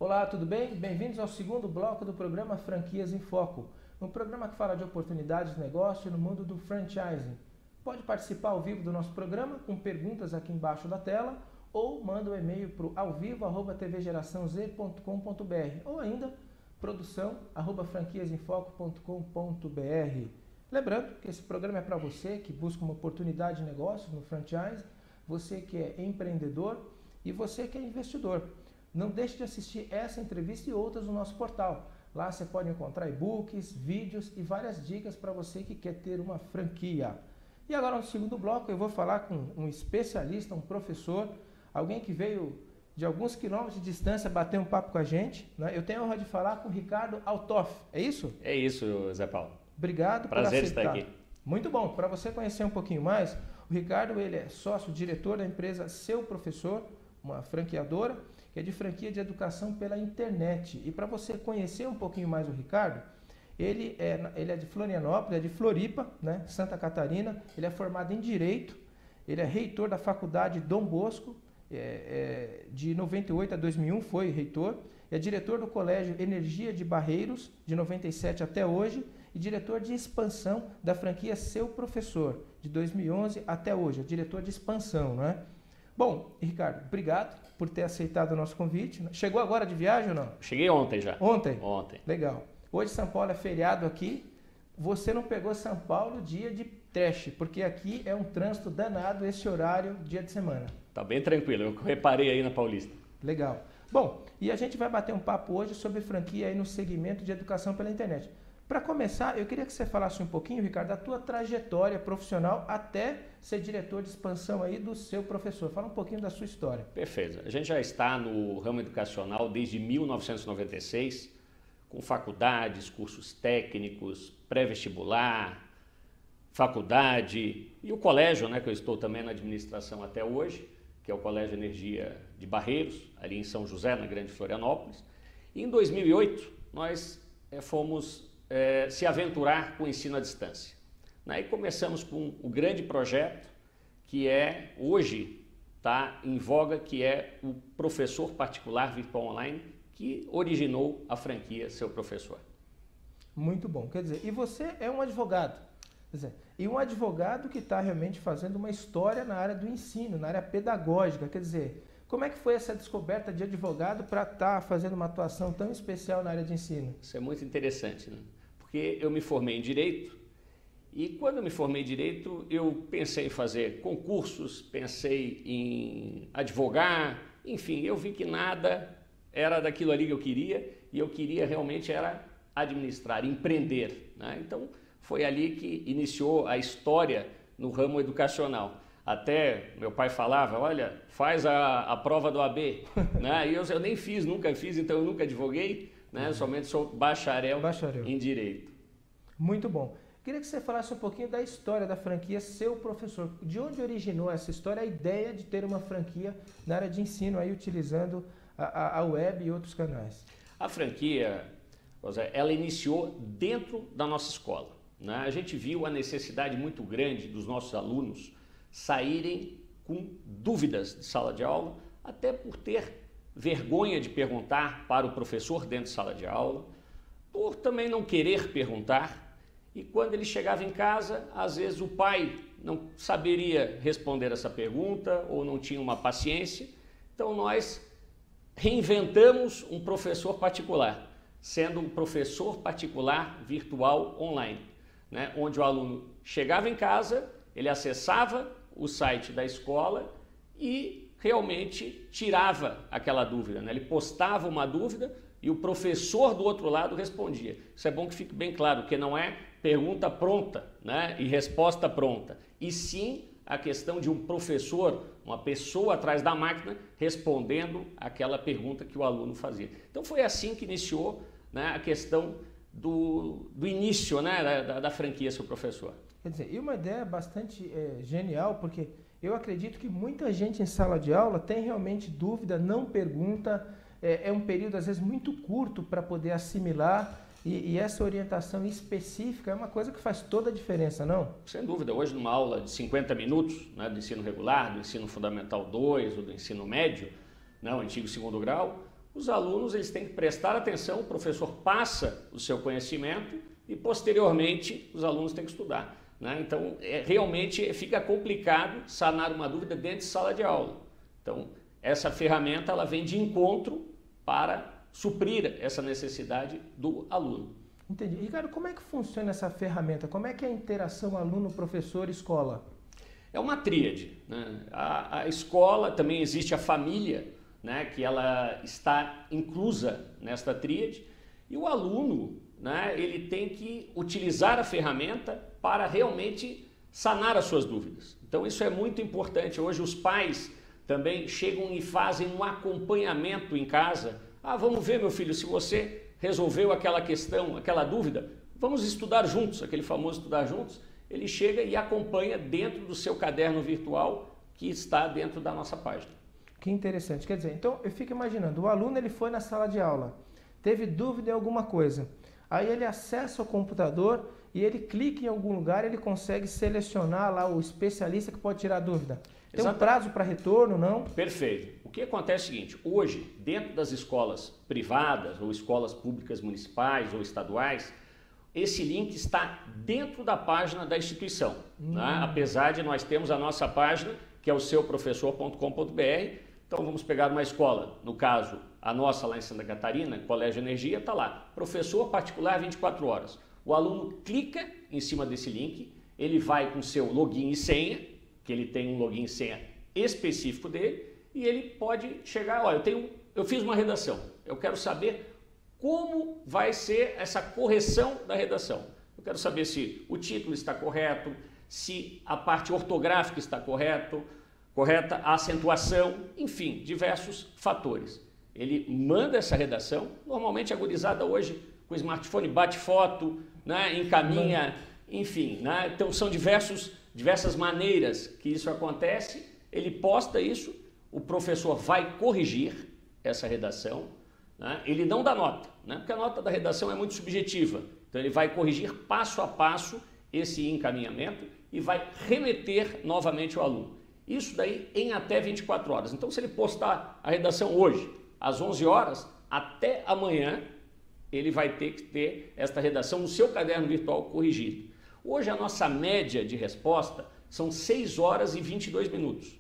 Olá, tudo bem? Bem-vindos ao segundo bloco do programa Franquias em Foco, um programa que fala de oportunidades de negócio no mundo do franchising. Pode participar ao vivo do nosso programa com perguntas aqui embaixo da tela ou manda um e-mail para o alvivo@tvgeraçãoz.com.br ou ainda produção@franquiasemfoco.com.br. Lembrando que esse programa é para você que busca uma oportunidade de negócio no franchising, você que é empreendedor e você que é investidor. Não deixe de assistir essa entrevista e outras no nosso portal. Lá você pode encontrar e-books, vídeos e várias dicas para você que quer ter uma franquia. E agora no segundo bloco eu vou falar com um especialista, um professor, alguém que veio de alguns quilômetros de distância bater um papo com a gente, né? Eu tenho a honra de falar com o Ricardo Altoff, é isso? É isso, Zé Paulo. Obrigado por aceitar. Prazer estar aqui. Muito bom, para você conhecer um pouquinho mais, o Ricardo ele é sócio-diretor da empresa Seu Professor, uma franqueadora, que é de franquia de educação pela internet. E para você conhecer um pouquinho mais o Ricardo, ele é de Florianópolis, é de Floripa, né, Santa Catarina. Ele é formado em Direito, ele é reitor da Faculdade Dom Bosco, de 98 a 2001 foi reitor, é diretor do Colégio Energia de Barreiros, de 97 até hoje, e diretor de expansão da franquia Seu Professor, de 2011 até hoje, é diretor de expansão, não é? Bom, Ricardo, obrigado por ter aceitado o nosso convite. Chegou agora de viagem ou não? Cheguei ontem já. Ontem? Ontem. Legal. Hoje São Paulo é feriado aqui. Você não pegou São Paulo dia de teste, porque aqui é um trânsito danado esse horário, dia de semana. Tá bem tranquilo, eu reparei aí na Paulista. Legal. Bom, e a gente vai bater um papo hoje sobre franquia aí no segmento de educação pela internet. Para começar, eu queria que você falasse um pouquinho, Ricardo, da tua trajetória profissional até ser diretor de expansão aí do Seu Professor. Fala um pouquinho da sua história. Perfeito. A gente já está no ramo educacional desde 1996, com faculdades, cursos técnicos, pré-vestibular, faculdade e o colégio, né, que eu estou também na administração até hoje, que é o Colégio Energia de Barreiros, ali em São José, na Grande Florianópolis. E em 2008, nós fomos se aventurar com o ensino à distância. E começamos com o grande projeto que hoje está em voga, que é o professor particular virtual online, que originou a franquia Seu Professor. Muito bom. Quer dizer, e você é um advogado. Quer dizer, e um advogado que está realmente fazendo uma história na área do ensino, na área pedagógica. Quer dizer, como é que foi essa descoberta de advogado para estar fazendo uma atuação tão especial na área de ensino? Isso é muito interessante, né? Porque eu me formei em Direito e quando eu me formei em Direito eu pensei em fazer concursos, pensei em advogar, enfim, eu vi que nada era daquilo ali que eu queria e eu queria realmente era administrar, empreender, né? Então foi ali que iniciou a história no ramo educacional. Até meu pai falava, olha, faz a prova do AB, né? E eu nem fiz, nunca fiz, então eu nunca advoguei, né? Somente sou bacharel em Direito. Muito bom. Queria que você falasse um pouquinho da história da franquia Seu Professor. De onde originou essa história, a ideia de ter uma franquia na área de ensino, aí utilizando a web e outros canais? A franquia, ela iniciou dentro da nossa escola, né? A gente viu a necessidade muito grande dos nossos alunos saírem com dúvidas de sala de aula, até por ter vergonha de perguntar para o professor dentro de sala de aula, por também não querer perguntar, e quando ele chegava em casa, às vezes o pai não saberia responder essa pergunta ou não tinha uma paciência, então nós reinventamos um professor particular, sendo um professor particular virtual online, né? Onde o aluno chegava em casa, ele acessava o site da escola e realmente tirava aquela dúvida, né? Ele postava uma dúvida e o professor do outro lado respondia. Isso é bom que fique bem claro, que não é pergunta pronta, né? E resposta pronta, e sim a questão de um professor, uma pessoa atrás da máquina respondendo aquela pergunta que o aluno fazia. Então foi assim que iniciou, né, a questão do início, né, da franquia Seu Professor. Quer dizer, e uma ideia bastante genial, porque eu acredito que muita gente em sala de aula tem realmente dúvida, não pergunta, é um período às vezes muito curto para poder assimilar, e essa orientação específica é uma coisa que faz toda a diferença, não? Sem dúvida, hoje numa aula de 50 minutos, né, do ensino regular, do ensino fundamental 2 ou do ensino médio, né, o antigo segundo grau, os alunos eles têm que prestar atenção, o professor passa o seu conhecimento e posteriormente os alunos têm que estudar, né? Então, realmente fica complicado sanar uma dúvida dentro de sala de aula. Então, essa ferramenta ela vem de encontro para suprir essa necessidade do aluno. Entendi. Ricardo, como é que funciona essa ferramenta? Como é que é a interação aluno-professor-escola? É uma tríade, né? A escola, também existe a família, né, que ela está inclusa nesta tríade, e o aluno, né, ele tem que utilizar a ferramenta para realmente sanar as suas dúvidas. Então isso é muito importante. Hoje os pais também chegam e fazem um acompanhamento em casa. Ah, vamos ver, meu filho, se você resolveu aquela questão, aquela dúvida, vamos estudar juntos, aquele famoso estudar juntos. Ele chega e acompanha dentro do seu caderno virtual que está dentro da nossa página. Que interessante. Quer dizer, então eu fico imaginando, o aluno ele foi na sala de aula, teve dúvida em alguma coisa, aí ele acessa o computador e ele clica em algum lugar, ele consegue selecionar lá o especialista que pode tirar a dúvida. Tem um prazo para retorno, não? Perfeito. O que acontece é o seguinte, hoje, dentro das escolas privadas ou escolas públicas municipais ou estaduais, esse link está dentro da página da instituição, né? Apesar de nós termos a nossa página, que é o seuprofessor.com.br. Então vamos pegar uma escola, no caso a nossa lá em Santa Catarina, Colégio Energia, está lá, professor particular 24 horas. O aluno clica em cima desse link, ele vai com seu login e senha, que ele tem um login e senha específico dele, e ele pode chegar, olha, eu fiz uma redação, eu quero saber como vai ser essa correção da redação. Eu quero saber se o título está correto, se a parte ortográfica está correta, a acentuação, enfim, diversos fatores. Ele manda essa redação, normalmente a gurizada hoje com o smartphone bate foto, né, encaminha, enfim, né, então são diversas maneiras que isso acontece, ele posta isso, o professor vai corrigir essa redação, né, ele não dá nota, né, porque a nota da redação é muito subjetiva, então ele vai corrigir passo a passo esse encaminhamento e vai remeter novamente o aluno. Isso daí em até 24 horas. Então, se ele postar a redação hoje, às 11 horas, até amanhã, ele vai ter que ter esta redação no seu caderno virtual corrigido. Hoje, a nossa média de resposta são 6 horas e 22 minutos.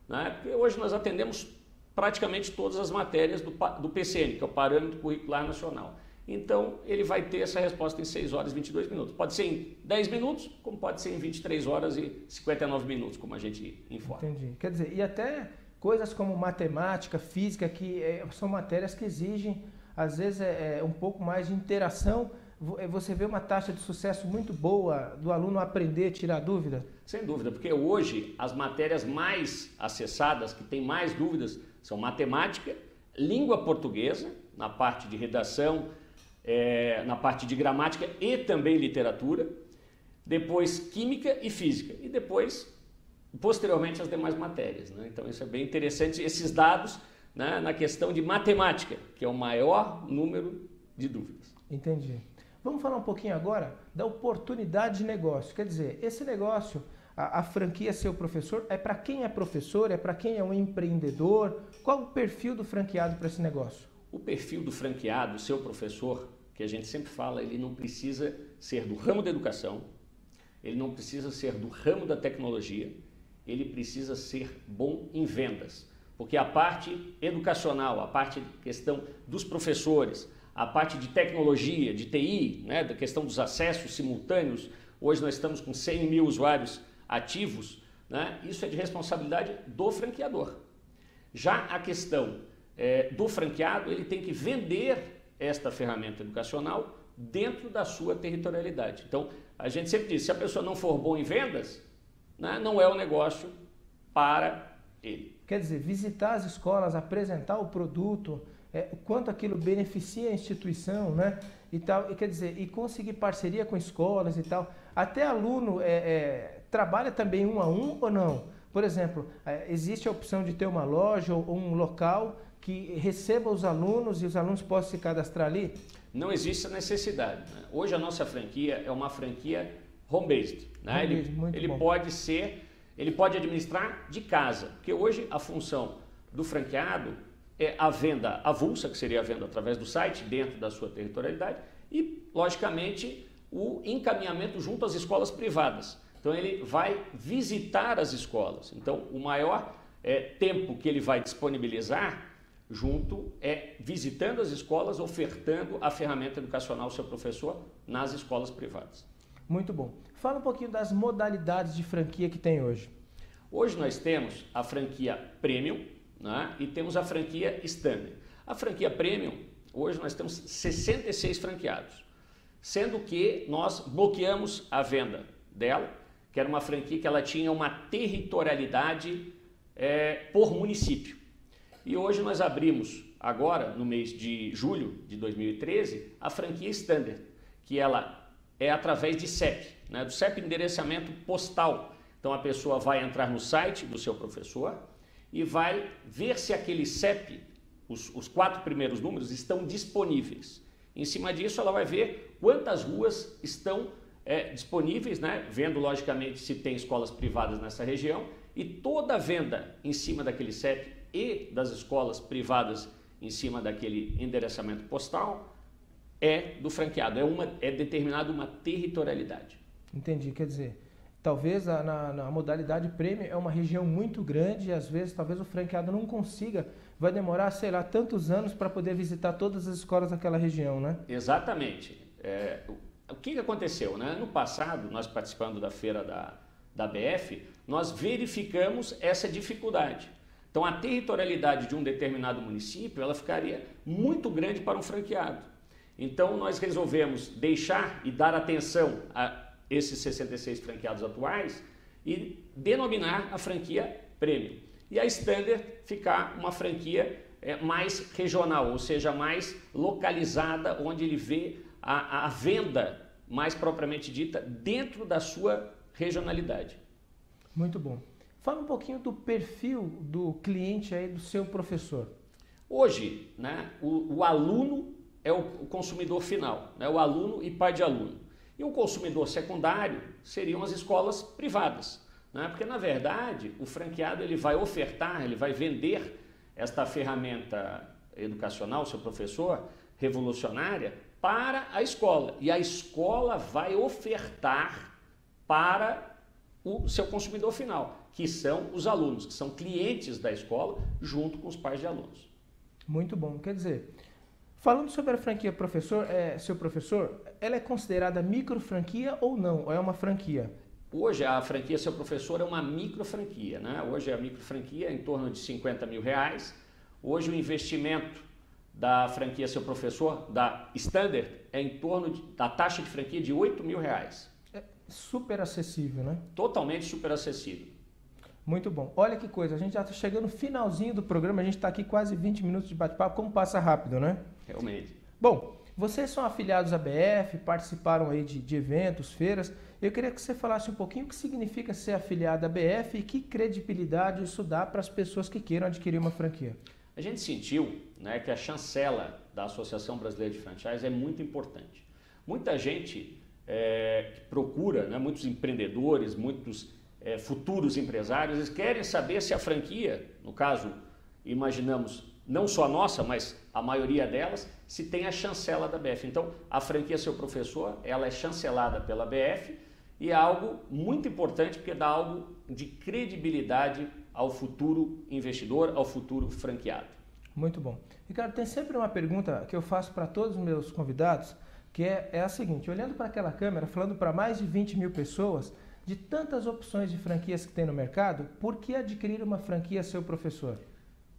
Né? Porque hoje nós atendemos praticamente todas as matérias do PCN, que é o Parâmetro Curricular Nacional. Então, ele vai ter essa resposta em 6 horas e 22 minutos. Pode ser em 10 minutos, como pode ser em 23 horas e 59 minutos, como a gente informa. Entendi. Quer dizer, e até coisas como matemática, física, que são matérias que exigem, às vezes, um pouco mais de interação. Você vê uma taxa de sucesso muito boa do aluno aprender, tirar dúvida? Sem dúvida, porque hoje as matérias mais acessadas, que têm mais dúvidas, são matemática, língua portuguesa, na parte de redação, na parte de gramática e também literatura, depois química e física e depois, posteriormente, as demais matérias, né? Então isso é bem interessante, esses dados, né, na questão de matemática, que é o maior número de dúvidas. Entendi. Vamos falar um pouquinho agora da oportunidade de negócio. Quer dizer, esse negócio, a franquia Seu Professor, é para quem é professor, é para quem é um empreendedor? Qual o perfil do franqueado para esse negócio? O perfil do franqueado, Seu Professor, que a gente sempre fala, ele não precisa ser do ramo da educação, ele não precisa ser do ramo da tecnologia, ele precisa ser bom em vendas. Porque a parte educacional, a parte de questão dos professores, a parte de tecnologia, de TI, né, da questão dos acessos simultâneos, hoje nós estamos com 100 mil usuários ativos, né, isso é de responsabilidade do franqueador. Já a questão do franqueado, ele tem que vender esta ferramenta educacional dentro da sua territorialidade. Então, a gente sempre diz, se a pessoa não for bom em vendas, né, não é o negócio para ele. Quer dizer, visitar as escolas, apresentar o produto, o quanto aquilo beneficia a instituição, né? E tal, quer dizer, e conseguir parceria com escolas e tal. Até aluno trabalha também 1 a 1 ou não? Por exemplo, existe a opção de ter uma loja ou um local que receba os alunos e os alunos possam se cadastrar ali? Não existe a necessidade, né? Hoje a nossa franquia é uma franquia home-based, né? Ele pode administrar de casa, porque hoje a função do franqueado a venda avulsa, que seria a venda através do site, dentro da sua territorialidade, e, logicamente, o encaminhamento junto às escolas privadas. Então, ele vai visitar as escolas. Então, o maior tempo que ele vai disponibilizar junto visitando as escolas, ofertando a ferramenta educacional ao seu professor nas escolas privadas. Muito bom. Fala um pouquinho das modalidades de franquia que tem hoje. Hoje nós temos a franquia Premium, né, e temos a franquia Standard. A franquia Premium, hoje nós temos 66 franqueados, sendo que nós bloqueamos a venda dela, que era uma franquia que ela tinha uma territorialidade por município. E hoje nós abrimos, agora no mês de julho de 2013, a franquia Standard, que ela é através de CEP, né, do CEP endereçamento postal. Então a pessoa vai entrar no site do seu professor e vai ver se aquele CEP, os 4 primeiros números, estão disponíveis. Em cima disso ela vai ver quantas ruas estão disponíveis, né, vendo logicamente se tem escolas privadas nessa região, e toda a venda em cima daquele CEP e das escolas privadas em cima daquele endereçamento postal do franqueado, é determinada uma territorialidade. Entendi, quer dizer, talvez na modalidade Premium é uma região muito grande e às vezes talvez o franqueado não consiga, vai demorar, sei lá, tantos anos para poder visitar todas as escolas daquela região, né? Exatamente. O que aconteceu, né? No passado, nós participando da feira da ABF, nós verificamos essa dificuldade. Então a territorialidade de um determinado município, ela ficaria muito grande para um franqueado. Então nós resolvemos deixar e dar atenção a esses 66 franqueados atuais e denominar a franquia Premium. E a Standard ficar uma franquia mais regional, ou seja, mais localizada, onde ele vê a venda mais propriamente dita dentro da sua regionalidade. Muito bom. Fala um pouquinho do perfil do cliente aí, do seu professor. Hoje, né, o aluno é o consumidor final, né, o aluno e pai de aluno. E o consumidor secundário seriam as escolas privadas, né? Porque, na verdade, o franqueado ele vai ofertar, ele vai vender esta ferramenta educacional, seu professor, revolucionária, para a escola. E a escola vai ofertar para o seu consumidor final, que são os alunos, que são clientes da escola, junto com os pais de alunos. Muito bom. Quer dizer, falando sobre a franquia seu professor, ela é considerada micro franquia ou não? Ou é uma franquia? Hoje a franquia Seu Professor é uma micro franquia, né? Hoje a micro franquia é em torno de R$50 mil. Hoje o investimento da franquia Seu Professor, da Standard, é em torno da taxa de franquia de R$8 mil. É super acessível, né? Totalmente super acessível. Muito bom. Olha que coisa, a gente já está chegando no finalzinho do programa, a gente está aqui quase 20 minutos de bate-papo, como passa rápido, né? Realmente. Bom, vocês são afiliados à BF, participaram aí de eventos, feiras. Eu queria que você falasse um pouquinho o que significa ser afiliado à BF e que credibilidade isso dá para as pessoas que queiram adquirir uma franquia. A gente sentiu, né, que a chancela da Associação Brasileira de Franchise é muito importante. Muita gente que procura, né, muitos empreendedores, muitos futuros empresários, eles querem saber se a franquia, no caso, imaginamos, não só a nossa, mas a maioria delas, se tem a chancela da BF. Então, a franquia Seu Professor, ela é chancelada pela BF e é algo muito importante porque dá algo de credibilidade ao futuro investidor, ao futuro franqueado. Muito bom. Ricardo, tem sempre uma pergunta que eu faço para todos os meus convidados, que é a seguinte: olhando para aquela câmera, falando para mais de 20 mil pessoas, de tantas opções de franquias que tem no mercado, por que adquirir uma franquia Seu Professor?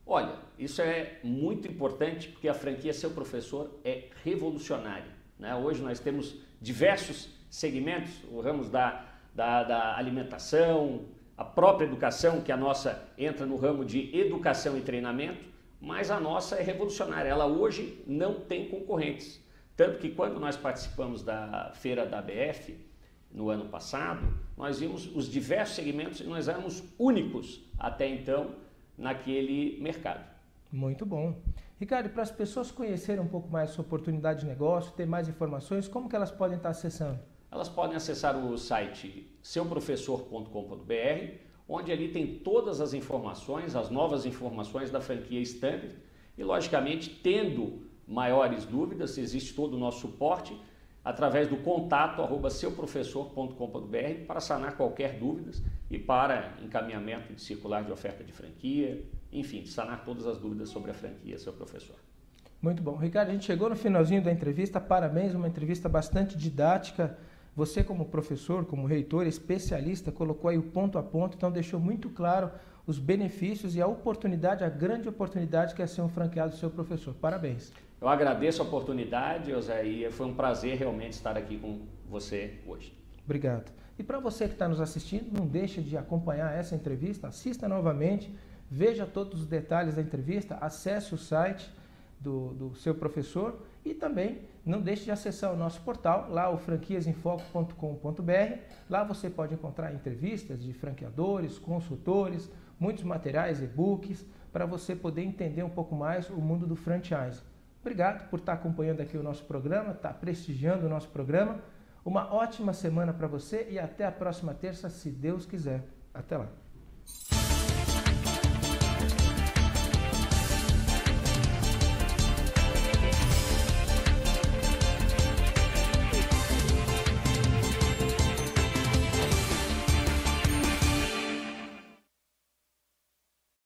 Olha, isso é muito importante porque a franquia Seu Professor é revolucionária, né? Hoje nós temos diversos segmentos, o ramo da alimentação, a própria educação, que a nossa entra no ramo de educação e treinamento, mas a nossa é revolucionária, ela hoje não tem concorrentes. Tanto que quando nós participamos da feira da ABF, no ano passado, nós vimos os diversos segmentos e nós éramos únicos até então naquele mercado. Muito bom. Ricardo, para as pessoas conhecerem um pouco mais a sua oportunidade de negócio, ter mais informações, como que elas podem estar acessando? Elas podem acessar o site seuprofessor.com.br, onde ali tem todas as informações, as novas informações da franquia Standard, e, logicamente, tendo maiores dúvidas, existe todo o nosso suporte através do contato@seuprofessor.com.br para sanar qualquer dúvida e para encaminhamento de circular de oferta de franquia, enfim, sanar todas as dúvidas sobre a franquia Seu Professor. Muito bom. Ricardo, a gente chegou no finalzinho da entrevista, parabéns, uma entrevista bastante didática. Você como professor, como reitor, especialista, colocou aí o ponto a ponto, então deixou muito claro os benefícios e a oportunidade, a grande oportunidade que é ser um franqueado Seu Professor. Parabéns. Eu agradeço a oportunidade, José, e foi um prazer realmente estar aqui com você hoje. Obrigado. E para você que está nos assistindo, não deixe de acompanhar essa entrevista, assista novamente, veja todos os detalhes da entrevista, acesse o site do Seu Professor e também não deixe de acessar o nosso portal, lá o franquiasemfoco.com.br. Lá você pode encontrar entrevistas de franqueadores, consultores, muitos materiais, e-books, para você poder entender um pouco mais o mundo do franchise. Obrigado por estar acompanhando aqui o nosso programa, estar prestigiando o nosso programa. Uma ótima semana para você e até a próxima terça, se Deus quiser. Até lá.